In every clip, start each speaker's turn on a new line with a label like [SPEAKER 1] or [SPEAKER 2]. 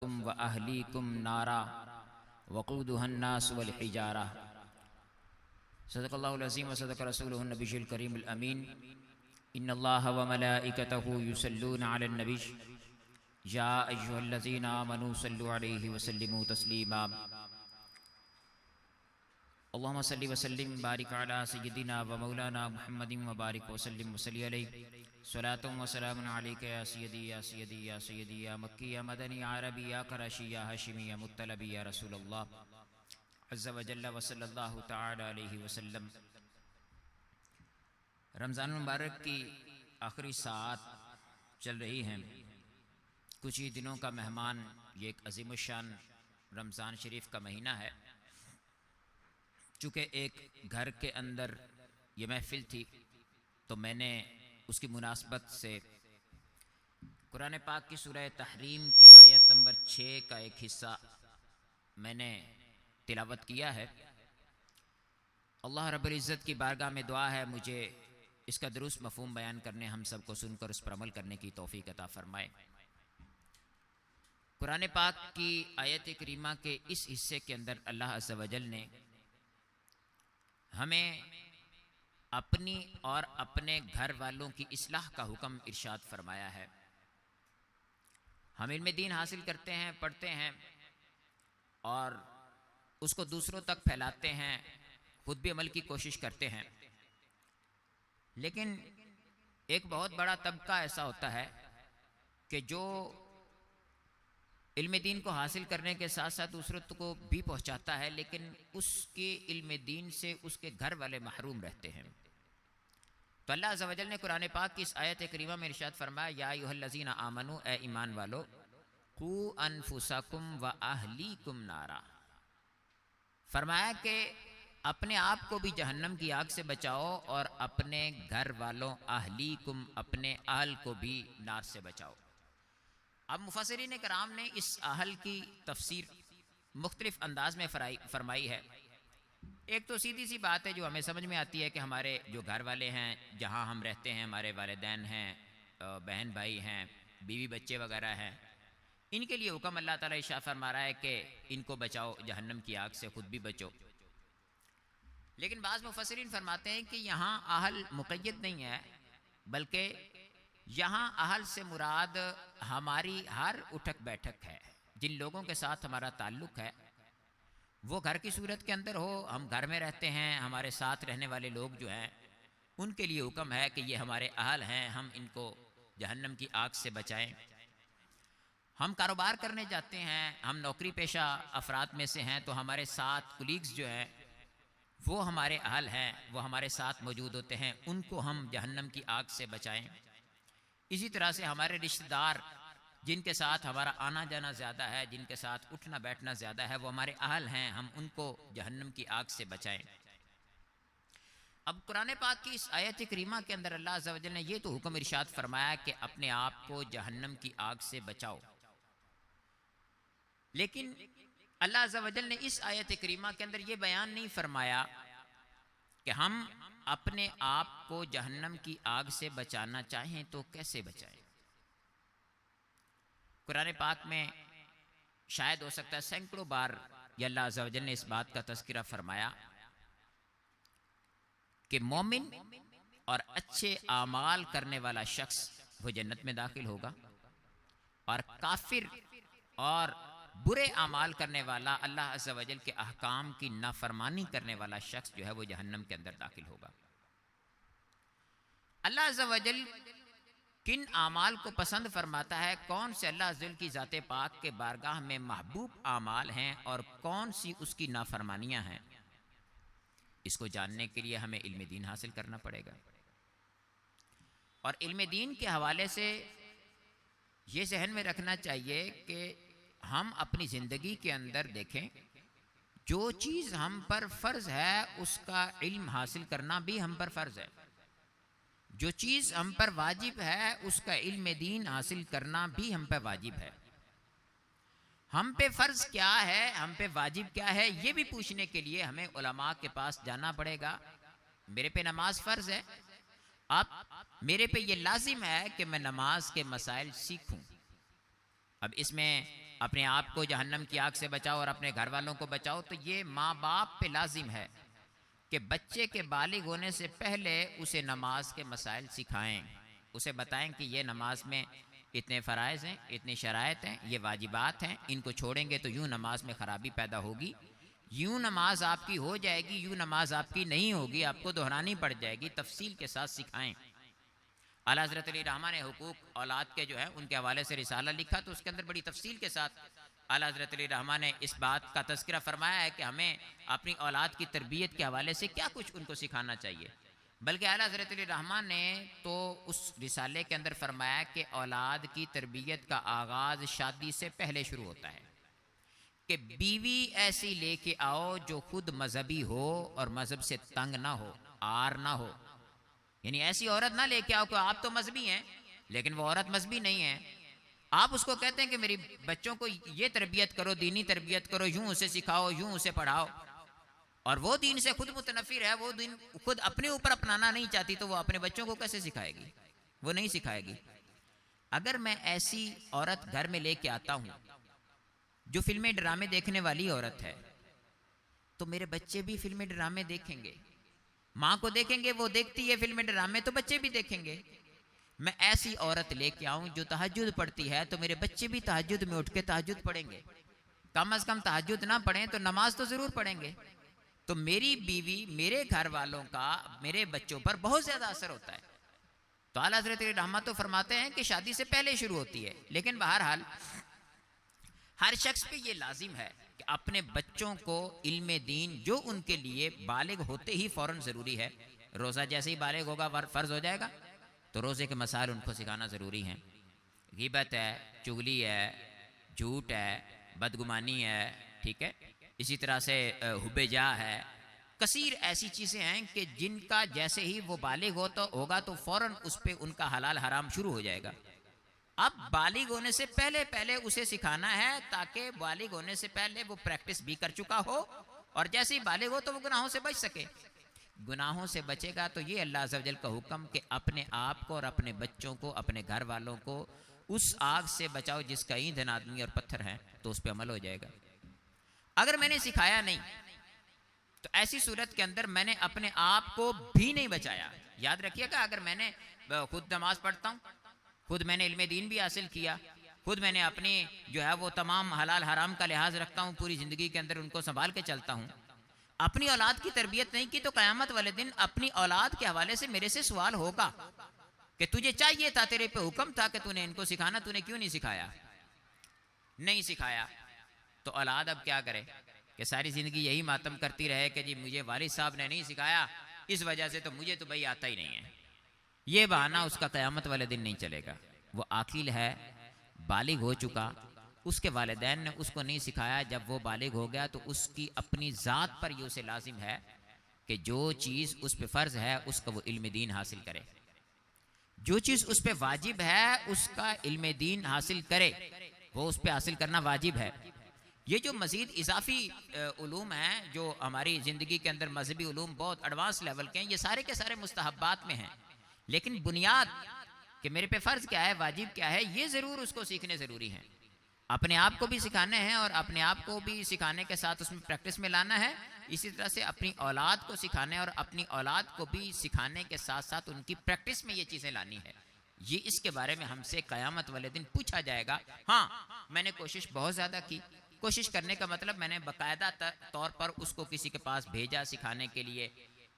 [SPEAKER 1] व अहलीकुम नारा वक़ूदुहन्नास वल हिजारा। सदक़ल्लाहुल अज़ीम व सदक़ रसूलुहुन नबियुल करीमुल अमीन। इन्नल्लाह व मलाइकतहु युसल्लूना अलन नबी या अय्युहल्लज़ीना आमनू सल्लु अलैहि व सल्लिमू तस्लीमा। अल्लाहुम्मा सल्लि व सल्लिम बारिक अला सय्यिदिना व मौलाना मुहम्मदिन व बारिक व सल्लिम व सल्लि अलैहि। सलातुम व सलामुन अलैका या सय्यदी या सय्यदी या सय्यदी या मक्की या मदनी या अरबी या क़ुरैशी या हाशिमी या मुत्तलबी या रसूलल्लाह अज़्ज़ा व जल्ला व सल्लल्लाहु तआला अलैहि वसल्लम। रमज़ान मुबारक की आखिरी सात चल रही हैं। कुछ ही दिनों का मेहमान ये एक अज़ीमुश्शान रमज़ान शरीफ का महीना है। चूँकि एक घर के अंदर ये महफ़िल थी तो मैंने उसकी मुनासबत से कुरान पाक की सूरह तहरीम की आयत नंबर 6 का एक हिस्सा मैंने तिलावत किया है। अल्लाह रब्बुल इज़्ज़त की बारगाह में दुआ है मुझे इसका दुरुस्त मफ़हूम बयान करने, हम सबको सुनकर उस पर अमल करने की तौफ़ीक अता फ़रमाए। कुरान पाक की आयत करीमा के इस हिस्से के अंदर अल्लाह अज़्ज़ा व जल ने हमें अपनी और अपने घर वालों की इस्लाह का हुक्म इरशाद फरमाया है। हम इल्म दीन हासिल करते हैं, पढ़ते हैं और उसको दूसरों तक फैलाते हैं, खुद भी अमल की कोशिश करते हैं। लेकिन एक बहुत बड़ा तबका ऐसा होता है कि जो इल्म दीन को हासिल करने के साथ साथ दूसरों को भी पहुंचाता है, लेकिन उसके इल्म दीन से उसके घर वाले महरूम रहते हैं। तो अल्लाह अज़्ज़ा व जल ने कुरान पाक की इस आयत करीमा में इरशाद फरमाया, या अय्युहल्लज़ीना आमनू, ए ईमान वालो, कू अनफुसकुम व अहलीकुम नारा। फरमाया कि अपने आप को भी जहन्नम की आग से बचाओ और अपने घर वालों, अहलीकुम, अपने अहल को भी नार से बचाओ। अब मुफस्सिरीन कराम ने इस अहल की तफसीर मुख्तलिफ अंदाज में फरमाई है। एक तो सीधी सी बात है जो हमें समझ में आती है कि हमारे जो घर वाले हैं, जहाँ हम रहते हैं, हमारे वालिदैन हैं, बहन भाई हैं, बीवी बच्चे वगैरह हैं, इनके लिए हुक्म अल्लाह ताला इरशाद फरमा रहा है कि इनको बचाओ जहन्नम की आग से, खुद भी बचो। लेकिन बाज़ मुफस्सिरीन फरमाते हैं कि यहाँ अहल मुक़य्यद नहीं है, बल्कि यहाँ अहल से मुराद हमारी हर उठक बैठक है। जिन लोगों के साथ हमारा ताल्लुक़ है वो घर की सूरत के अंदर हो, हम घर में रहते हैं, हमारे साथ रहने वाले लोग जो हैं उनके लिए हुक्म है कि ये हमारे अहल हैं, हम इनको जहन्नम की आग से बचाएं। हम कारोबार करने जाते हैं, हम नौकरी पेशा अफराद में से हैं, तो हमारे साथ कुलीग्स जो हैं वो हमारे अहल हैं, वो हमारे साथ मौजूद होते हैं, उनको हम जहन्नम की आग से बचाएं। इसी तरह से हमारे रिश्तेदार जिनके साथ हमारा आना जाना ज़्यादा है, जिनके साथ उठना बैठना ज़्यादा है, वो हमारे अहल हैं, हम उनको जहन्नम की आग से बचाएं। अब कुरान पाक की इस आयत करीमा के अंदर अल्लाह अज़्ज़ा व जल ने ये तो हुक्म इरशाद फरमाया कि अपने आप को जहन्नम की आग से बचाओ। लेकिन अल्लाह अज़्ज़ा व जल ने इस आयत करीमा के अंदर ये बयान नहीं फरमाया कि हम अपने आप को जहन्नम की आग से बचाना चाहें तो कैसे बचाएं। कुरान पाक में शायद हो सकता है सैकड़ों बार ये अल्लाह अज़्ज़ा व जल ने इस बात का तज़किरा फरमाया कि मोमिन और अच्छे आमाल करने वाला शख्स वो जन्नत में दाखिल होगा, और काफिर और बुरे आमाल करने वाला, अल्लाह अज़्ज़ा व जल के अहकाम की नाफरमानी करने वाला शख्स जो है वो जहन्नम के अंदर दाखिल होगा। अल्लाह अज़्ज़ा व जल किन आमाल को पसंद फरमाता है, कौन से अल्लाह अज़्ज़ा व जल की ज़ाते पाक के बारगाह में महबूब आमाल हैं और कौन सी उसकी नाफरमानियाँ हैं, इसको जानने के लिए हमें इल्म दीन हासिल करना पड़ेगा। और इल्म दीन के हवाले से ये जहन में रखना चाहिए कि हम अपनी ज़िंदगी के अंदर देखें, जो चीज़ हम पर फ़र्ज़ है उसका इल्म हासिल करना भी हम पर फ़र्ज़ है। जो चीज़ हम पर वाजिब है उसका इल्म दीन हासिल करना भी हम पर वाजिब है। हम पे फ़र्ज़ क्या है, हम पे वाजिब क्या है, ये भी पूछने के लिए हमें उलमा के पास जाना पड़ेगा। मेरे पे नमाज फ़र्ज़ है, अब मेरे पे ये लाजिम है कि मैं नमाज के मसाइल सीखूं। अब इसमें अपने आप को जहन्नम की आग से बचाओ और अपने घर वालों को बचाओ, तो ये माँ बाप पे लाजिम है कि बच्चे के बालिग होने से पहले उसे नमाज के मसाइल सिखाएं, उसे बताएं कि ये नमाज में इतने फ़राइज़ हैं, इतनी शराइत हैं, ये वाजिबात हैं, इनको छोड़ेंगे तो यूँ नमाज में ख़राबी पैदा होगी, यूँ नमाज आपकी हो जाएगी, यूँ नमाज आपकी नहीं होगी, आपको दोहरानी पड़ जाएगी। तफसील के साथ सिखाएं। आला हज़रत अली रहमान ने हुकूक औलाद के जो है उनके हवाले से रिसाला लिखा, तो उसके अंदर बड़ी तफसील के साथ आला हज़रत अली रहमान ने इस बात का तज़किरा फरमाया है कि हमें अपनी औलाद की तरबियत के हवाले से क्या कुछ उनको सिखाना चाहिए। बल्कि आला हज़रत अली रहमान ने तो उस रिसाले के अंदर फरमाया कि औलाद की तरबियत का आगाज़ शादी से पहले शुरू होता है कि बीवी ऐसी लेके आओ जो खुद मजहबी हो और मजहब से तंग ना हो, आर ना हो। यानी ऐसी औरत ना लेके आओ कि आप तो मजहबी हैं लेकिन वो औरत मजहबी नहीं है। आप उसको कहते हैं कि मेरी बच्चों को ये तरबियत करो, दीनी तरबियत करो, यूं उसे सिखाओ, यूं उसे पढ़ाओ, और वो दीन से खुद मुतनफिर है, वो दीन खुद अपने ऊपर अपनाना नहीं चाहती, तो वो अपने बच्चों को कैसे सिखाएगी? वो नहीं सिखाएगी। अगर मैं ऐसी औरत घर में लेके आता हूं जो फिल्में ड्रामे देखने वाली औरत है, तो मेरे बच्चे भी फिल्में ड्रामे देखेंगे। माँ को देखेंगे, वो देखती है फिल्में ड्रामे, तो बच्चे भी देखेंगे। मैं ऐसी औरत लेके आऊं जो तहज्जुद पढ़ती है, तो मेरे बच्चे भी तहज्जुद में उठ के तहज्जुद पढ़ेंगे। कम अज कम तहज्जुद ना पढ़ें तो नमाज तो जरूर पढ़ेंगे। तो मेरी बीवी, मेरे घर वालों का मेरे बच्चों पर बहुत ज्यादा असर होता है। तो आला हज़रत रहमत तो फरमाते हैं कि शादी से पहले शुरू होती है, लेकिन बहरहाल हर शख्स पे ये लाजिम है कि अपने बच्चों को इल्म दीन जो उनके लिए बालिग होते ही फौरन ज़रूरी है, रोज़ा जैसे ही बालिग होगा फ़र्ज़ हो जाएगा, तो रोज़े के मसाइल उनको सिखाना ज़रूरी हैं। ग़ीबत है, चुगली है, झूठ है, बदगुमानी है, ठीक है, इसी तरह से हुब्बेजा है, कसीर ऐसी चीज़ें हैं कि जिनका जैसे ही वो बालिग होगा तो फ़ौरन उस पर उनका हलाल हराम शुरू हो जाएगा। अब बालिग होने से पहले पहले उसे सिखाना है, ताकि बालिग होने से पहले वो प्रैक्टिस भी कर चुका हो, और जैसे ही बालिग हो तो वो गुनाहों से बच सके। गुनाहों से बचेगा तो ये अल्लाह अज़्ज़ा वजल का हुक्म कि अपने आप को और अपने बच्चों को, अपने घर वालों को उस आग से बचाओ जिसका ईंधन आदमी और पत्थर है, तो उस पर अमल हो जाएगा। अगर मैंने सिखाया नहीं तो ऐसी सूरत के अंदर मैंने अपने आप को भी नहीं बचाया। याद रखिएगा, अगर मैंने खुद नमाज पढ़ता हूँ, खुद मैंने इल्म दीन भी हासिल किया, खुद मैंने अपनी जो है वो तमाम हलाल हराम का लिहाज रखता हूँ, पूरी ज़िंदगी के अंदर उनको संभाल के चलता हूँ, अपनी औलाद की तरबियत नहीं की, तो क़यामत वाले दिन अपनी औलाद के हवाले से मेरे से सवाल होगा कि तुझे चाहिए था, तेरे पे हुक्म था कि तूने इनको सिखाना, तूने क्यों नहीं सिखाया? नहीं सिखाया। तो औलाद अब क्या करे कि सारी ज़िंदगी यही मातम करती रहे कि जी मुझे वालिद साहब ने नहीं सिखाया, इस वजह से तो मुझे तो भाई आता ही नहीं है। ये बहाना उसका क़यामत वाले दिन नहीं चलेगा। वो आकिल है, बालिग हो चुका, उसके वालिदैन ने उसको नहीं सिखाया, जब वो बालिग हो गया तो उसकी अपनी ज़ात पर ये उसे लाजिम है कि जो चीज़ उस पर फ़र्ज़ है उसका वो इल्म दीन हासिल करे, जो चीज़ उस पर वाजिब है उसका इल्म दीन हासिल करे, वो उस पर हासिल करना वाजिब है। ये जो मज़ीद इजाफ़ी उलूम हैं जो हमारी ज़िंदगी के अंदर मजहबी उलूम बहुत एडवांस लेवल के हैं, ये सारे के सारे मुस्तहब्बात में हैं, लेकिन बुनियाद कि मेरे पे फ़र्ज़ क्या है, वाजिब क्या है, ये ज़रूर उसको सीखने ज़रूरी हैं। अपने आप को भी सिखाने हैं और अपने आप को भी सिखाने के साथ उसमें प्रैक्टिस में लाना है। इसी तरह से अपनी औलाद को सिखाने और अपनी औलाद को भी सिखाने के साथ साथ उनकी प्रैक्टिस में ये चीज़ें लानी है। ये इसके बारे में हमसे क़यामत वाले दिन पूछा जाएगा। हाँ, मैंने कोशिश बहुत ज़्यादा की। कोशिश करने का मतलब मैंने बाकायदा तौर पर उसको किसी के पास भेजा सिखाने के लिए,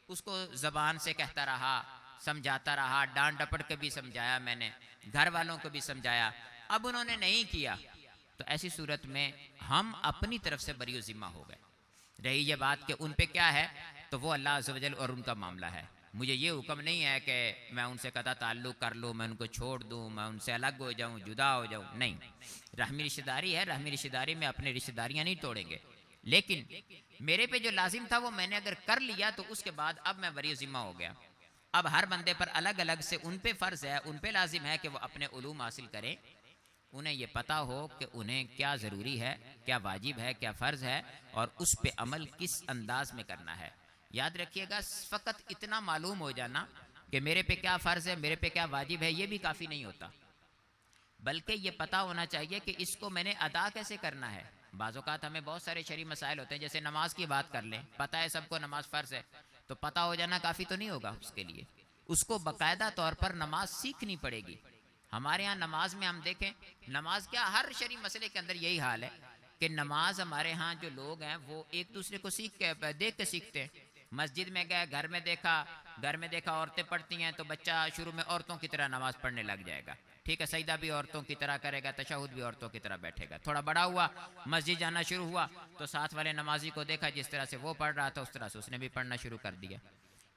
[SPEAKER 1] उसको ज़बान से कहता रहा, समझाता रहा, डांट डपट के भी समझाया, मैंने घर वालों को भी समझाया। अब उन्होंने नहीं किया तो ऐसी सूरत में हम अपनी तरफ से बरी ज़िम्मा हो गए। रही ये बात कि उन पे क्या है, तो वो अल्लाह अज़्ज़ा वजल और उनका मामला है। मुझे ये हुक्म नहीं है कि मैं उनसे कदा ताल्लुक़ कर लूँ, मैं उनको छोड़ दूँ, मैं उनसे अलग हो जाऊँ, जुदा हो जाऊँ, नहीं। रहमी रिश्तेदारी है, रहमी रिश्तेदारी में अपने रिश्तेदारियाँ नहीं तोड़ेंगे, लेकिन मेरे पे जो लाजिम था वो मैंने अगर कर लिया तो उसके बाद अब मैं बरी ज़िम्मा हो गया। अब हर बंदे पर अलग अलग से उन पे फ़र्ज़ है, उन पे लाजिम है कि वो अपने उलूम हासिल करें, उन्हें ये पता हो कि उन्हें क्या ज़रूरी है, क्या वाजिब है, क्या फ़र्ज़ है, और उस पे अमल किस अंदाज में करना है। याद रखिएगा, फ़कत इतना मालूम हो जाना कि मेरे पे क्या फ़र्ज़ है, मेरे पे क्या वाजिब है, ये भी काफ़ी नहीं होता। बल्कि ये पता होना चाहिए कि इसको मैंने अदा कैसे करना है। बाज़ औक़ात हमें बहुत सारे शरई मसाइल होते हैं, जैसे नमाज की बात कर लें, पता है सबको नमाज फ़र्ज़ है, तो पता हो जाना काफ़ी तो नहीं होगा उसके लिए, उसको बाकायदा तौर पर नमाज सीखनी पड़ेगी। हमारे यहाँ नमाज में हम देखें, नमाज क्या हर शरई मसले के अंदर यही हाल है कि नमाज हमारे यहाँ जो लोग हैं वो एक दूसरे को देख के सीखते हैं। मस्जिद में गए, घर में देखा औरतें पढ़ती हैं तो बच्चा शुरू में औरतों की तरह नमाज पढ़ने लग जाएगा, ठीक है, सजदा भी औरतों की तरह करेगा, तशहुद भी औरतों की तरह बैठेगा। थोड़ा बड़ा हुआ, मस्जिद जाना शुरू हुआ तो साथ वाले नमाजी को देखा, जिस तरह से वो पढ़ रहा था उस तरह से उसने भी पढ़ना शुरू कर दिया।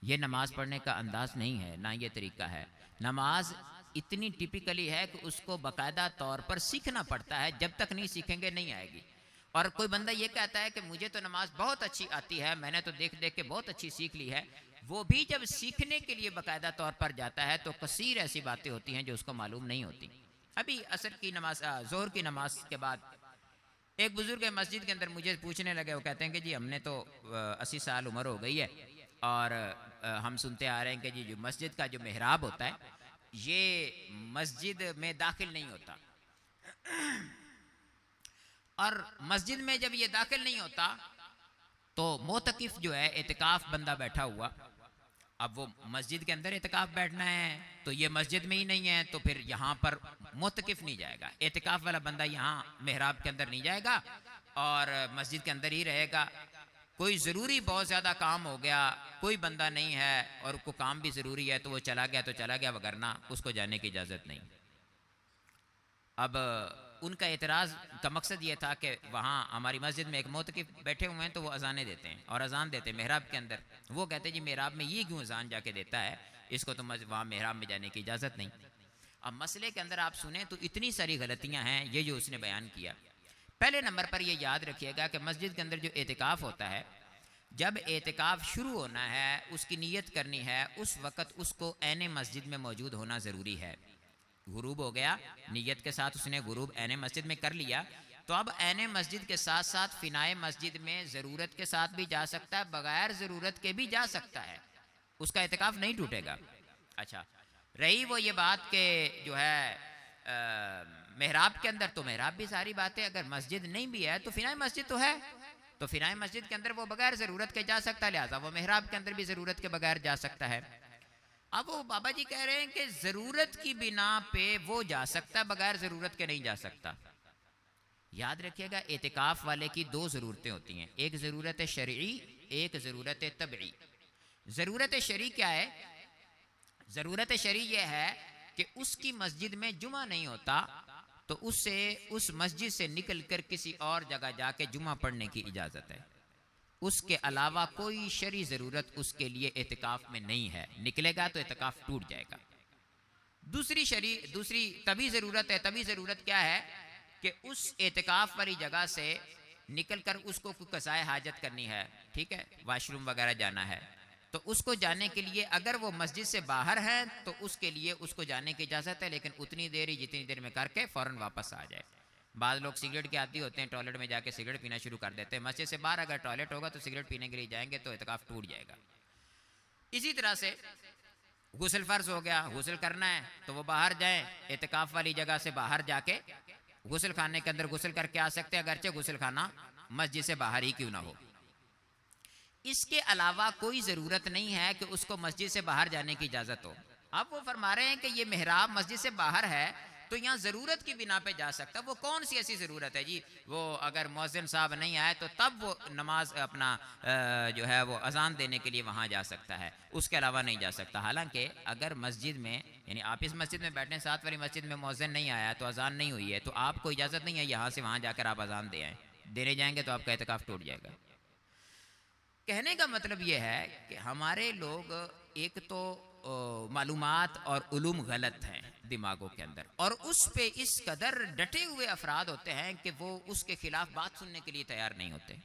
[SPEAKER 1] ये नमाज पढ़ने का अंदाज नहीं है, ना ये तरीका है। नमाज इतनी टिपिकली है कि उसको बाकायदा तौर पर सीखना पड़ता है, जब तक नहीं सीखेंगे नहीं आएगी। और कोई बंदा ये कहता है कि मुझे तो नमाज बहुत अच्छी आती है, मैंने तो देख देख के बहुत अच्छी सीख ली है, वो भी जब सीखने के लिए बाकायदा तौर पर जाता है तो कसीर ऐसी बातें होती हैं जो उसको मालूम नहीं होती। अभी असर की नमाज, जोहर की नमाज के बाद एक बुजुर्ग मस्जिद के अंदर मुझे पूछने लगे, वो कहते हैं कि जी हमने तो 80 साल उम्र हो गई है और हम सुनते आ रहे हैं कि जी जो मस्जिद का जो मेहराब होता है ये मस्जिद में दाखिल नहीं होता, और मस्जिद में जब ये दाखिल नहीं होता तो मोतकिफ जो है, एतिकाफ बंदा बैठा हुआ, अब वो मस्जिद के अंदर एतिकाफ बैठना है तो ये मस्जिद में ही नहीं है, तो फिर यहाँ पर मोतकिफ नहीं जाएगा, एतिकाफ वाला बंदा यहाँ मेहराब के अंदर नहीं जाएगा और मस्जिद के अंदर ही रहेगा। कोई ज़रूरी बहुत ज़्यादा काम हो गया, कोई बंदा नहीं है और को काम भी ज़रूरी है तो वो चला गया तो चला गया, वगरना उसको जाने की इजाज़त नहीं। अब उनका एतराज़ का मकसद ये था कि वहाँ हमारी मस्जिद में एक मोतकिफ बैठे हुए हैं तो वो अजानें देते हैं और अजान देते हैं मेहराब के अंदर। वो कहते हैं जी मेहराब में ये क्यों अजान जाके देता है, इसको तो वहाँ मेहराब में जाने की इजाज़त नहीं। अब मसले के अंदर आप सुने तो इतनी सारी गलतियाँ हैं ये जो उसने बयान किया। पहले नंबर पर ये याद रखिएगा कि मस्जिद के अंदर जो एतिकाफ़ होता है, जब एतिकाफ़ शुरू होना है, उसकी नीयत करनी है, उस वक़्त उसको ऐने मस्जिद में मौजूद होना ज़रूरी है। गुरूब हो गया, नीयत के साथ उसने गुरूब ऐने मस्जिद में कर लिया, तो अब ऐने मस्जिद के साथ साथ फिनाए मस्जिद में ज़रूरत के साथ भी जा सकता है, बगैर ज़रूरत के भी जा सकता है, उसका एतिकाफ़ नहीं टूटेगा। अच्छा, रही वो ये बात के जो है मेहराब के अंदर, तो मेहराब भी सारी बातें, अगर मस्जिद नहीं भी है तो फिनाए मस्जिद तो है, तो फिनाए मस्जिद के अंदर वो बगैर ज़रूरत के जा सकता है, लिहाजा वो मेहराब के अंदर भी ज़रूरत के बगैर जा सकता है। अब वो बाबा जी कह रहे हैं कि ज़रूरत की बिना पे वो जा सकता है, बगैर ज़रूरत के नहीं जा सकता। याद रखिएगा एतिकाफ़ वाले की दो ज़रूरतें होती हैं, एक ज़रूरत शरई, एक ज़रूरत तबई। ज़रूरत शरई क्या है? ज़रूरत शरई यह है कि उसकी मस्जिद में जुमा नहीं होता तो उससे उस मस्जिद से निकल कर किसी और जगह जाके जुमा पढ़ने की इजाज़त है, उसके अलावा कोई शरई ज़रूरत उसके लिए एतिकाफ़ में नहीं है, निकलेगा तो एतिकाफ़ टूट जाएगा। दूसरी तभी ज़रूरत है, तभी ज़रूरत क्या है कि उस एतिकाफ़ वाली जगह से निकल कर उसको कोई कज़ाए हाजत करनी है, ठीक है, वाशरूम वगैरह जाना है, तो उसको जाने के लिए अगर वो मस्जिद से बाहर है तो उसके लिए उसको जाने की इजाज़त है, लेकिन उतनी देर ही जितनी देर में करके फ़ौरन वापस आ जाए। बाद लोग सिगरेट के आदी होते हैं, टॉयलेट में जाके सिगरेट पीना शुरू कर देते हैं, मस्जिद से बाहर अगर टॉयलेट होगा तो सिगरेट पीने के लिए जाएंगे तो एतिकाफ़ टूट जाएगा। इसी तरह से गुस्ल फ़र्ज़ हो गया, गुस्ल करना है तो वो बाहर जाए, एतिकाफ़ वाली जगह से बाहर जाके गुस्ल खाने के अंदर गुस्ल करके आ सकते हैं, अगरचे गुस्ल खाना मस्जिद से बाहर ही क्यों ना हो। इसके अलावा कोई ज़रूरत नहीं है कि उसको मस्जिद से बाहर जाने की इजाज़त हो। अब वो फरमा रहे हैं कि ये मेहराब मस्जिद से बाहर है तो यहाँ ज़रूरत की बिना पे जा सकता। वो कौन सी ऐसी ज़रूरत है जी, वो अगर मुअज्जिन साहब नहीं आए तो तब वो नमाज अपना जो है वो अजान देने के लिए वहाँ जा सकता है, उसके अलावा नहीं जा सकता। हालांकि अगर मस्जिद में, यानी आप इस मस्जिद में बैठे, साथ वाली मस्जिद में मुअज्जिन नहीं आया तो अजान नहीं हुई है, तो आपको इजाज़त नहीं है यहाँ से वहाँ जाकर आप अजान दे आएँ, देने जाएंगे तो आपका एतिकाफ़ टूट जाएगा। कहने का मतलब यह है कि हमारे लोग एक तो मालूमात और उलूम गलत हैं दिमागों के अंदर, और उस पे इस कदर डटे हुए अफराद होते हैं कि वो उसके खिलाफ बात सुनने के लिए तैयार नहीं होते।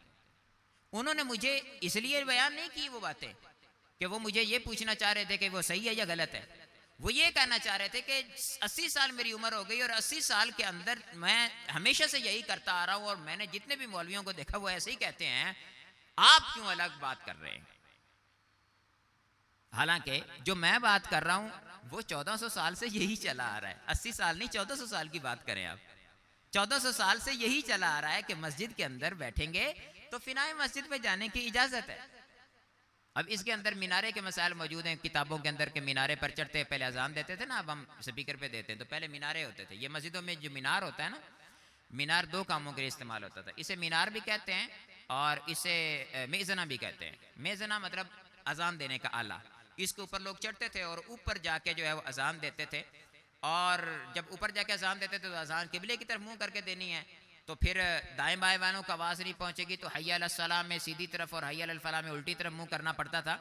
[SPEAKER 1] उन्होंने मुझे इसलिए बयान नहीं की वो बातें कि वो मुझे ये पूछना चाह रहे थे कि वो सही है या गलत है, वो ये कहना चाह रहे थे कि 80 साल मेरी उम्र हो गई और 80 साल के अंदर मैं हमेशा से यही करता आ रहा हूँ और मैंने जितने भी मौलवियों को देखा वो ऐसे ही कहते हैं, आप क्यों अलग बात कर रहे हैं। हालांकि जो मैं बात कर रहा हूं वो 1400 साल से यही चला आ रहा है, 80 साल नहीं 1400 साल की बात करें आप। 1400 साल से यही चला आ रहा है कि मस्जिद के अंदर बैठेंगे तो फिनाए मस्जिद में जाने की इजाजत है। अब इसके अंदर मीनारे के मसाइल मौजूद हैं किताबों के अंदर के मीनारे पर चढ़ते पहले अजान देते थे ना, अब हम स्पीकर पे देते हैं, तो पहले मीनारे होते थे। ये मस्जिदों में जो मीनार होता है ना, मीनार दो कामों के लिए इस्तेमाल होता था। इसे मीनार भी कहते हैं और इसे मेज़ना भी कहते हैं। मेज़ना मतलब अजान देने का आला। इसके ऊपर लोग चढ़ते थे और ऊपर जाके जो है वो अजान देते थे, और जब ऊपर जाके अजान देते थे तो अजान किबले की तरफ मुंह करके देनी है, तो फिर दाएं बाएं वालों का आवाज़ नहीं पहुंचेगी, तो हय्या अलस सलाह में सीधी तरफ और हय्या अलल फलाह में उल्टी तरफ मुंह करना पड़ता था।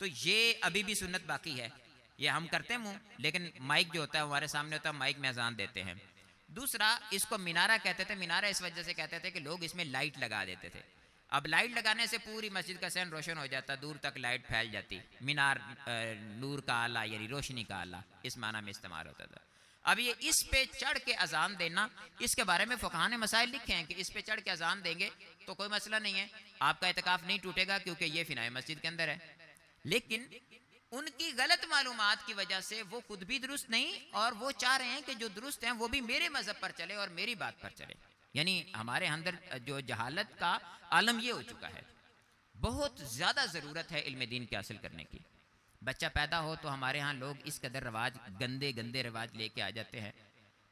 [SPEAKER 1] तो ये अभी भी सुन्नत बाकी है, ये हम करते हैं मुंह, लेकिन माइक जो होता है हमारे सामने होता है, माइक में अजान देते हैं। दूसरा, इसको मीनारा कहते थे। मीनारा इस वजह से कहते थे कि लोग इसमें लाइट लगा देते थे। अब लाइट लगाने से पूरी मस्जिद का सहन रोशन हो जाता, दूर तक लाइट फैल जाती। मीनार नूर का आला यानी रोशनी का आला इस माना में इस्तेमाल होता था। अब ये इस पे चढ़ के अजान देना, इसके बारे में फुकहा ने मसाइल लिखे हैं कि इस पे चढ़ के अजान देंगे तो कोई मसला नहीं है, आपका इत्काफ नहीं टूटेगा क्योंकि ये फिनाए मस्जिद के अंदर है। लेकिन उनकी गलत मालूमात की वजह से वो खुद भी दुरुस्त नहीं, और वो चाह रहे हैं कि जो दुरुस्त हैं वो भी मेरे मजहब पर चले और मेरी बात पर चले। यानी हमारे अंदर जो जहालत का आलम ये हो चुका है। बहुत ज़्यादा ज़रूरत है इल्म दीन के हासिल करने की। बच्चा पैदा हो तो हमारे यहाँ लोग इस कदर रवाज, गंदे गंदे रवाज लेके आ जाते हैं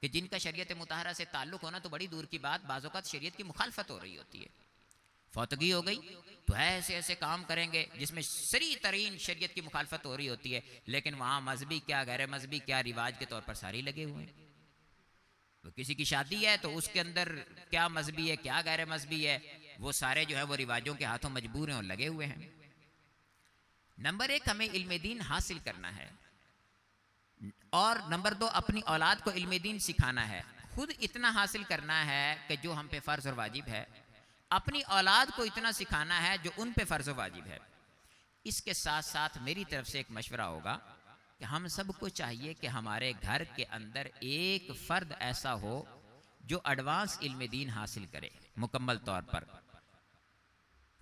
[SPEAKER 1] कि जिनका शरीयत मुताहरा से ताल्लुक़ होना तो बड़ी दूर की बात, बाज़ औक़ात शरीयत की मुखालफत हो रही होती है। फौतगी हो गई तो ऐसे ऐसे काम करेंगे जिसमें सरी तरीन शरीयत की मुखालफत हो रही होती है, लेकिन वहाँ मजहबी क्या गैर मजहबी क्या रिवाज के तौर पर सारी लगे हुए हैं। तो किसी की शादी है तो उसके अंदर क्या मजहबी है क्या गैर मजहबी है, वो सारे जो है वो रिवाजों के हाथों मजबूर हैं और लगे हुए हैं। नंबर एक, हमें इल्म दीन हासिल करना है, और नंबर दो, अपनी औलाद को इल्म दीन सिखाना है। खुद इतना हासिल करना है कि जो हम पे फ़र्ज और वाजिब है, अपनी औलाद को इतना सिखाना है जो उन पे फ़र्ज और वाजिब है। इसके साथ साथ मेरी तरफ से एक मशवरा होगा कि हम सबको चाहिए कि हमारे घर के अंदर एक फ़र्द ऐसा हो जो एडवांस इल्म दीन हासिल करे मुकम्मल तौर पर।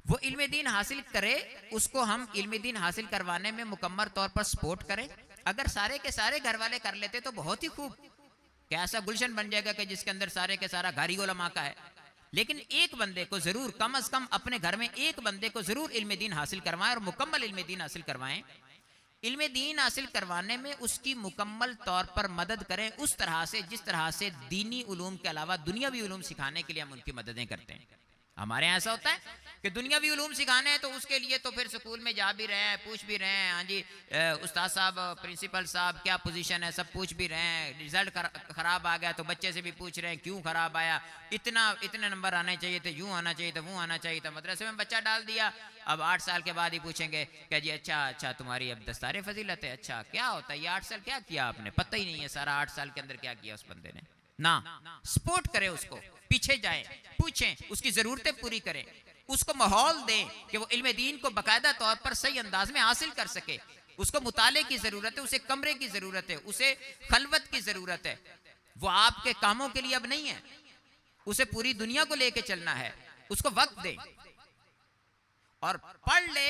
[SPEAKER 1] वो इल्म दीन हासिल करे, उसको हम इल्म दीन हासिल करवाने में मुकम्मल तौर पर सपोर्ट करें। अगर सारे के सारे घर वाले कर लेते तो बहुत ही खूब, कि ऐसा गुलशन बन जाएगा कि जिसके अंदर सारे के सारा घर ही उलमा का है। लेकिन एक बंदे को जरूर, कम अज कम अपने घर में एक बंदे को जरूर इल्म दीन हासिल करवाएं और मुकम्मल इल्म दीन हासिल करवाएं। इल्म दीन हासिल करवाने में उसकी मुकम्मल तौर पर मदद करें, उस तरह से जिस तरह से दीनी उलूम के अलावा दुनियावी उलूम सिखाने के लिए हम उनकी मददें करते हैं। हमारे यहाँ ऐसा होता है कि दुनियावी उलूम सिखाने हैं तो उसके लिए तो फिर स्कूल में जा भी रहे हैं, पूछ भी रहे हैं, हाँ जी उस्ताद साहब, प्रिंसिपल साहब क्या पोजीशन है, सब पूछ भी रहे हैं। रिजल्ट खराब आ गया तो बच्चे से भी पूछ रहे हैं क्यों खराब आया, इतने नंबर आने चाहिए थे, यूँ आना चाहिए था, वो आना चाहिए था। मदरसे में बच्चा डाल दिया, अब 8 साल के बाद ही पूछेंगे कि जी अच्छा तुम्हारी अब दस्तार फजीलत है, अच्छा क्या होता है ये 8 साल क्या किया आपने, पता ही नहीं है सारा 8 साल के अंदर क्या किया उस बंदे ने ना। सपोर्ट करें उसको, पीछे जाएं, पूछें, उसकी जरूरतें पूरी करें, उसको माहौल दें कि वो इल्म दीन को बाकायदा तौर पर सही अंदाज में हासिल कर सके। उसको मुताले की जरूरत है, उसे कमरे की जरूरत है, उसे खलवत की जरूरत है। वो आपके कामों के लिए अब नहीं है, उसे पूरी दुनिया को लेके चलना है। उसको वक्त दें और पढ़ ले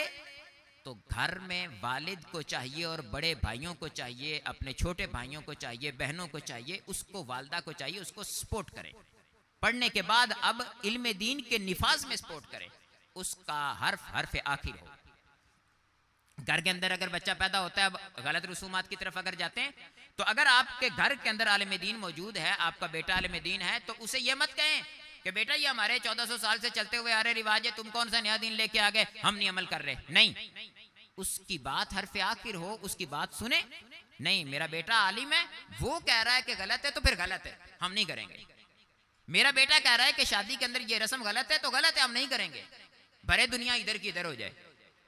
[SPEAKER 1] तो घर में वालिद को चाहिए और बड़े भाइयों को चाहिए, अपने छोटे भाइयों को चाहिए, बहनों को चाहिए, उसको वालदा को चाहिए, उसको सपोर्ट करें। पढ़ने के बाद अब इल्म दीन के निफाज में सपोर्ट करें, उसका हर्फ आखिर हो। घर के अंदर अगर बच्चा पैदा होता है, अब गलत रसूमात की तरफ अगर जाते हैं तो अगर आपके घर के अंदर आलिम दीन मौजूद है, आपका बेटा आलिम दीन है, तो उसे यह मत कहें कि बेटा ये हमारे 1400 साल से चलते हुए आ रहे रिवाज है, तुम कौन सा नया दीन लेके आ गए, हम नहीं अमल कर रहे। नहीं, उसकी बात हर्फ आखिर हो, उसकी बात सुने। नहीं, मेरा बेटा आलिम है, वो कह रहा है कि गलत है तो फिर गलत है, हम नहीं करेंगे। मेरा बेटा कह रहा है कि शादी के अंदर ये रस्म गलत है तो गलत है, हम नहीं करेंगे, भरे दुनिया इधर की इधर हो जाए।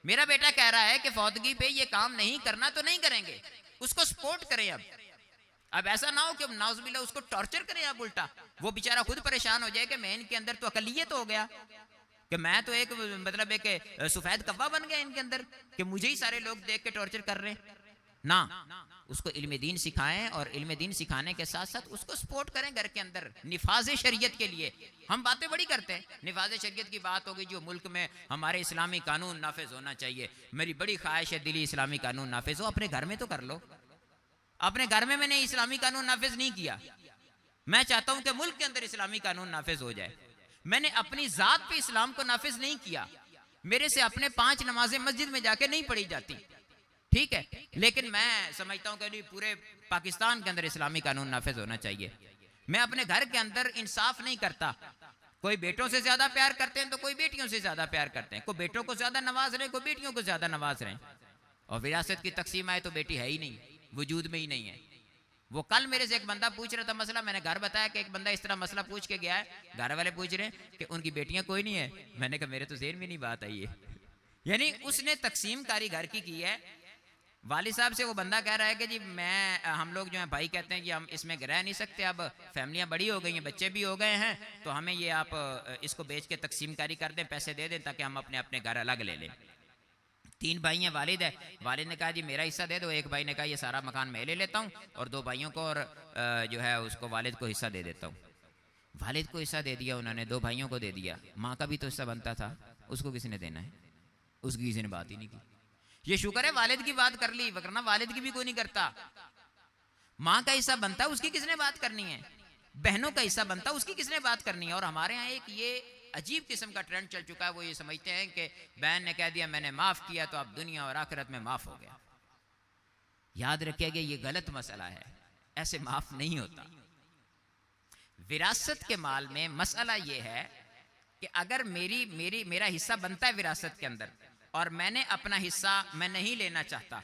[SPEAKER 1] मेरा बेटा कह रहा है कि फौतगी पे ये काम नहीं करना तो नहीं करेंगे, उसको सपोर्ट करें। अब ऐसा ना हो कि नाउज़ुबिल्लाह उसको टॉर्चर करें आप उल्टा, वो बेचारा खुद परेशान हो जाए कि मैं इनके अंदर तो अकलियत हो गया, कि मैं तो एक मतलब एक सफेद कव्वा बन गया इनके अंदर, कि मुझे ही सारे लोग देख के टॉर्चर कर रहे हैं। ना, उसको इल्म दीन सिखाएं और इल्म दीन सिखाने के साथ साथ उसको सपोर्ट करें घर के अंदर निफाज शरीयत के लिए। हम बातें बड़ी करते हैं, निफाज शरीयत की बात होगी जो मुल्क में हमारे इस्लामी कानून नाफिज होना चाहिए, मेरी बड़ी ख्वाहिश है दिली इस्लामी कानून नाफिज हो। अपने घर में तो कर लो। अपने घर में मैंने इस्लामी कानून नाफिज नहीं किया, मैं चाहता हूं कि मुल्क के अंदर इस्लामी कानून नाफिज हो जाए। मैंने अपनी जात पे इस्लाम को नाफिज नहीं किया, मेरे से अपने 5 नमाजें मस्जिद में जाके नहीं पढ़ी जाती, ठीक है, लेकिन मैं समझता हूं कि नहीं पूरे पाकिस्तान के अंदर इस्लामी कानून नाफिज होना चाहिए। मैं अपने घर के अंदर इंसाफ नहीं करता, कोई बेटों से ज्यादा प्यार करते हैं तो कोई बेटियों से ज्यादा प्यार करते हैं, कोई बेटों को ज्यादा नवाज रहे, कोई बेटियों को ज्यादा नवाज रहे। और विरासत की तकसीम आए तो बेटी है ही नहीं, वजूद में ही नहीं है। वो कल मेरे से एक बंदा पूछ रहा था मसला, मैंने घर बताया कि एक बंदा इस तरह मसला पूछ के गया है, घर वाले पूछ रहे हैं कि उनकी बेटियां कोई नहीं है। मैंने कहा मेरे तो ज़हन में नहीं बात आई है। यानी उसने तकसीम कारी घर की है। वालिद साहब से वो बंदा कह रहा है कि जी हम लोग जो है भाई कहते हैं कि हम इसमें रह नहीं सकते, अब फैमिलियां बड़ी हो गई हैं, बच्चे भी हो गए हैं, तो हमें ये आप इसको बेच के तकसीम कारी कर दें, पैसे दे दें ताकि हम अपने अपने घर अलग ले लें। 3 भाई हैं, वालिद है, वालिद ने कहा जी मेरा हिस्सा दे दो, एक भाई ने कहा ये सारा मकान मैं ले लेता हूँ और 2 भाइयों को और जो है उसको वालिद को हिस्सा दे देता हूँ। वालिद को हिस्सा दे दिया उन्होंने, 2 भाइयों को दे दिया, माँ का भी तो हिस्सा बनता था, उसको किसी ने देना है? उसकी किसी ने बात ही नहीं की। ये शुक्र है वालिद की बात कर ली, वरना वालिद की भी कोई नहीं करता। माँ का हिस्सा बनता है, उसकी किसने बात करनी है? बहनों का हिस्सा बनता है, उसकी किसने बात करनी है? और हमारे यहाँ एक ये अजीब किस्म का ट्रेंड चल चुका है, वो ये समझते हैं कि बहन ने कह दिया मैंने माफ किया तो अब दुनिया और आखिरत में माफ हो गया। याद रखिएगा ये गलत मसला है, ऐसे माफ नहीं होता। विरासत के माल में मसला ये है कि अगर मेरा हिस्सा बनता है विरासत के अंदर और मैंने अपना हिस्सा मैं नहीं लेना चाहता,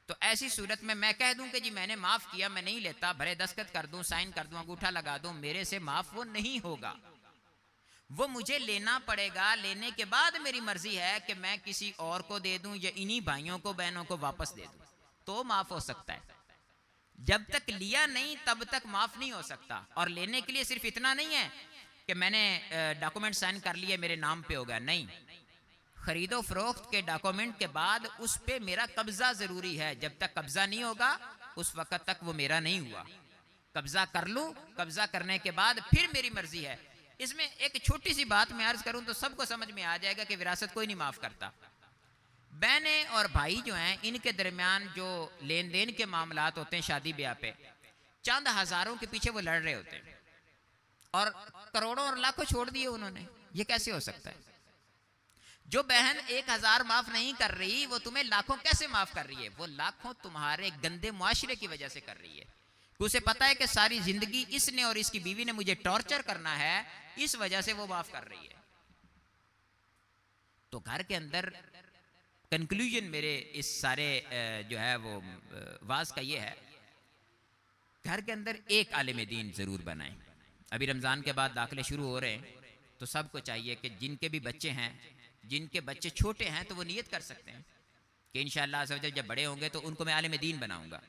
[SPEAKER 1] तो ऐसी सूरत में मैं कह दूं कि जी मैंने माफ किया, मैं नहीं लेता, भरे दस्तखत कर दूं, साइन कर दूं, अंगूठा लगा दूं, मेरे से माफ वो नहीं होगा, वो मुझे लेना पड़ेगा। लेने के बाद मेरी मर्जी है कि मैं किसी और को दे दूं या इन्हीं भाइयों को बहनों को वापस दे दूं, तो माफ हो सकता है। जब तक लिया नहीं तब तक माफ नहीं हो सकता। और लेने के लिए सिर्फ इतना नहीं है कि मैंने डॉक्यूमेंट साइन कर लिए मेरे नाम पे हो गया, नहीं, खरीदो फरोख्त के डॉक्यूमेंट के बाद उस पे मेरा कब्जा जरूरी है। जब तक कब्जा नहीं होगा उस वक्त तक वो मेरा नहीं हुआ। कब्जा कर लूं, कब्जा करने के बाद फिर मेरी मर्जी है। इसमें एक छोटी सी बात मैं अर्ज करूं तो सबको समझ में आ जाएगा कि विरासत कोई नहीं माफ करता। बहनें और भाई जो हैं इनके दरमियान जो लेन देन के मामलात होते हैं शादी ब्याह पे, चंद हजारों के पीछे वो लड़ रहे होते हैं और करोड़ों और लाखों छोड़ दिए उन्होंने। ये कैसे हो सकता है? जो बहन 1000 माफ नहीं कर रही वो तुम्हें लाखों कैसे माफ कर रही है? वो लाखों तुम्हारे गंदे मुआशरे की वजह से कर रही है। उसे पता है कि सारी जिंदगी इसने और इसकी बीवी ने मुझे टॉर्चर करना है, इस वजह से वो माफ कर रही है। तो घर के अंदर कंक्लूजन मेरे इस सारे जो है वो वाज का ये है, घर के अंदर एक आलिम दीन जरूर बनाएं। अभी रमजान के बाद दाखिले शुरू हो रहे हैं, तो सबको चाहिए कि जिनके भी बच्चे हैं, जिनके बच्चे छोटे हैं, तो वो नियत कर सकते हैं कि इंशाअल्लाह जब बड़े होंगे तो उनको मैं आलिम दीन बनाऊंगा।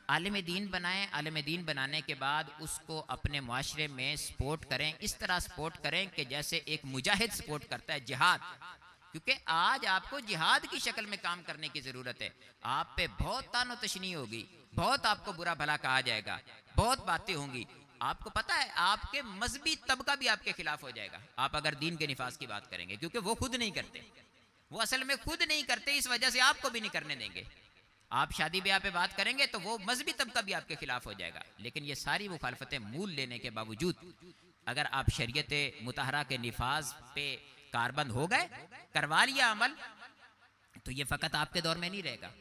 [SPEAKER 1] आलिम दीन बनाएं, आलिम दीन बनाने के बाद उसको अपने मुआशरे में सपोर्ट करें, इस तरह सपोर्ट करें कि जैसे एक मुजाहिद सपोर्ट करता है जिहाद। क्योंकि आज आपको जिहाद की शक्ल में काम करने की जरूरत है। आप पे बहुत तानो तशनी होगी, बहुत आपको बुरा भला कहा जाएगा, बहुत बातें होंगी। आपको पता है आपके मजहबी तबका भी आपके खिलाफ हो जाएगा आप अगर दीन के निफाज की बात करेंगे, क्योंकि वो खुद नहीं करते, वो असल में खुद नहीं करते, इस वजह से आपको भी नहीं करने देंगे। आप शादी ब्याह पे बात करेंगे तो वो मजहबी तबका भी आपके खिलाफ हो जाएगा। लेकिन ये सारी मुखालफतें मूल लेने के बावजूद अगर आप शरीयत मुतहरा के निफाज पे कारबंद हो गए, करवा लिया अमल, तो ये फकत आपके दौर में नहीं रहेगा।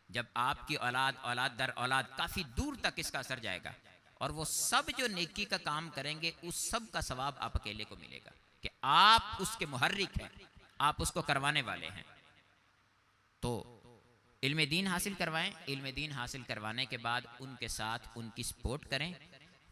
[SPEAKER 1] जब आपकी औलाद औलाद दर औलाद काफी दूर तक इसका असर जाएगा और वो सब जो नेकी का काम करेंगे उस सब का सवाब आप अकेले को मिलेगा कि आप उसके मुहर्रिक हैं, आप उसको करवाने वाले हैं। तो इल्म दीन हासिल करवाएं, इल्म दीन हासिल करवाने के बाद उनके साथ उनकी सपोर्ट करें।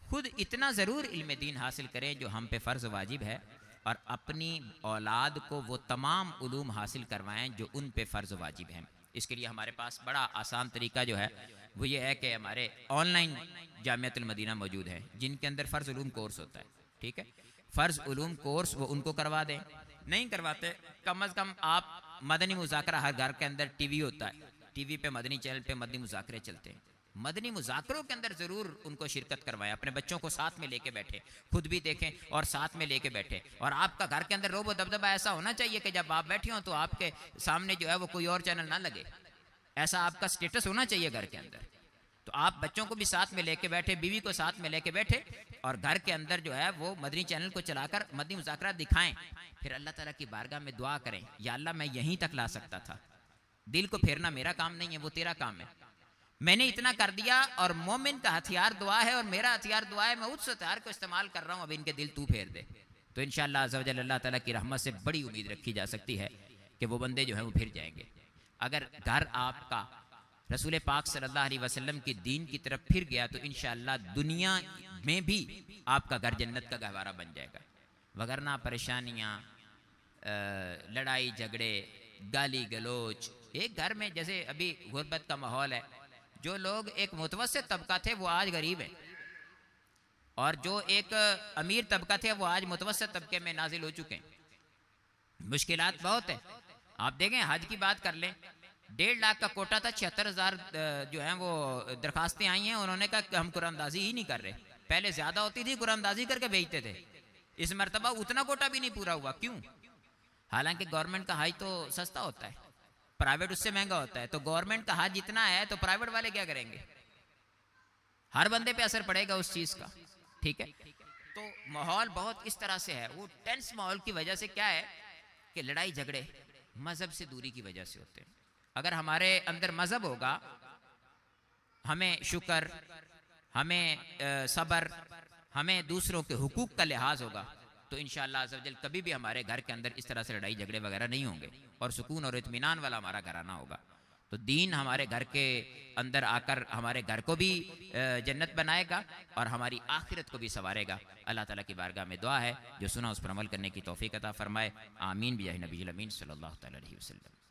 [SPEAKER 1] खुद इतना ज़रूर इल्म दीन हासिल करें जो हम पे फ़र्ज़ वाजिब है, और अपनी औलाद को वो तमाम उलूम हासिल करवाएं जो उन पे फ़र्ज़ वाजिब हैं। इसके लिए हमारे पास बड़ा आसान तरीका जो है वो ये है कि हमारे ऑनलाइन जामियातुल मदीना मौजूद है, जिनके अंदर फ़र्ज़ उलूम कोर्स होता है। ठीक है, फ़र्ज़ उलूम कोर्स वो उनको करवा दें। नहीं करवाते, कम अज़ कम आप मदनी मुज़ाकरा, हर घर के अंदर टीवी होता है, टीवी पे मदनी चैनल पे मदनी मुज़ाकरे चलते हैं, मदनी मुज़ाकरों के अंदर ज़रूर उनको शिरकत करवाएं, अपने बच्चों को साथ में लेके बैठे, खुद भी देखें और साथ में लेके बैठे। और आपका घर के अंदर रोबो दबदबा ऐसा होना चाहिए कि जब आप बैठे हो तो आपके सामने जो है वो कोई और चैनल ना लगे, ऐसा आपका स्टेटस होना चाहिए घर के अंदर। तो आप बच्चों को भी साथ में लेके बैठे, बीवी को साथ में लेके बैठे और घर के अंदर जो है वो मदनी चैनल को चलाकर मदनी मुज़ाकरा दिखाएं। फिर अल्लाह ताला की बारगाह में दुआ करें, या अल्लाह मैं यहीं तक ला सकता था, दिल को फेरना मेरा काम नहीं है, वो तेरा काम है, मैंने इतना कर दिया। और मोमिन का हथियार दुआ है और मेरा हथियार दुआ है, मैं उस हथियार को इस्तेमाल कर रहा हूँ, अब इनके दिल तू फेर दे। तो इंशाअल्लाह अज़्ज़ा वजल अल्लाह ताला की रहमत से बड़ी उम्मीद रखी जा सकती है कि वो बंदे जो हैं वो फिर जाएंगे। अगर घर आपका रसूल पाक सल्लल्लाहु अलैहि वसल्लम की दीन की तरफ फिर गया तो इंशाअल्लाह दुनिया में भी आपका घर जन्नत का गहवारा बन जाएगा। वगरना परेशानियाँ, लड़ाई झगड़े, गाली गलोच, एक घर में जैसे अभी गुर्बत का माहौल है, जो लोग एक मुतवस्सित तबका थे वो आज गरीब है, और जो एक अमीर तबका थे वो आज मुतवस्सित तबके में नाजिल हो चुके हैं। मुश्किलात बहुत है। आप देखें हज की बात कर लें, 1.5 लाख का कोटा था, 76,000 जो है वो दरखास्तें आई हैं, उन्होंने कहा कि हम कुरानदाजी ही नहीं कर रहे। पहले ज्यादा होती थी, कुरानदाजी करके भेजते थे, इस मरतबा उतना कोटा भी नहीं पूरा हुआ। क्यों? हालांकि गवर्नमेंट का हज तो सस्ता होता है, प्राइवेट उससे महंगा होता है। तो गवर्नमेंट का हज इतना है तो प्राइवेट वाले क्या करेंगे? हर बंदे पे असर पड़ेगा उस चीज का, ठीक है। तो माहौल बहुत इस तरह से है, वो टेंस माहौल की वजह से क्या है कि लड़ाई झगड़े मजहब से दूरी की वजह से होते हैं। अगर हमारे अंदर मजहब होगा, हमें शुक्र, हमें सब्र, हमें दूसरों के हुकूक का लिहाज होगा, तो इंशाअल्लाह अज़्ज़ा वजल कभी भी हमारे घर के अंदर इस तरह से लड़ाई झगड़े वगैरह नहीं होंगे और सुकून और इत्मीनान वाला हमारा घराना होगा। तो दीन हमारे घर के अंदर आकर हमारे घर को भी जन्नत बनाएगा और हमारी आखिरत को भी संवारेगा। अल्लाह ताला की बारगाह में दुआ है जो सुना उस पर अमल करने की तौफीक अता फरमाए। आमीन बिजाहि नबील अमीन सल्लल्लाहु अलैहि वसल्लम।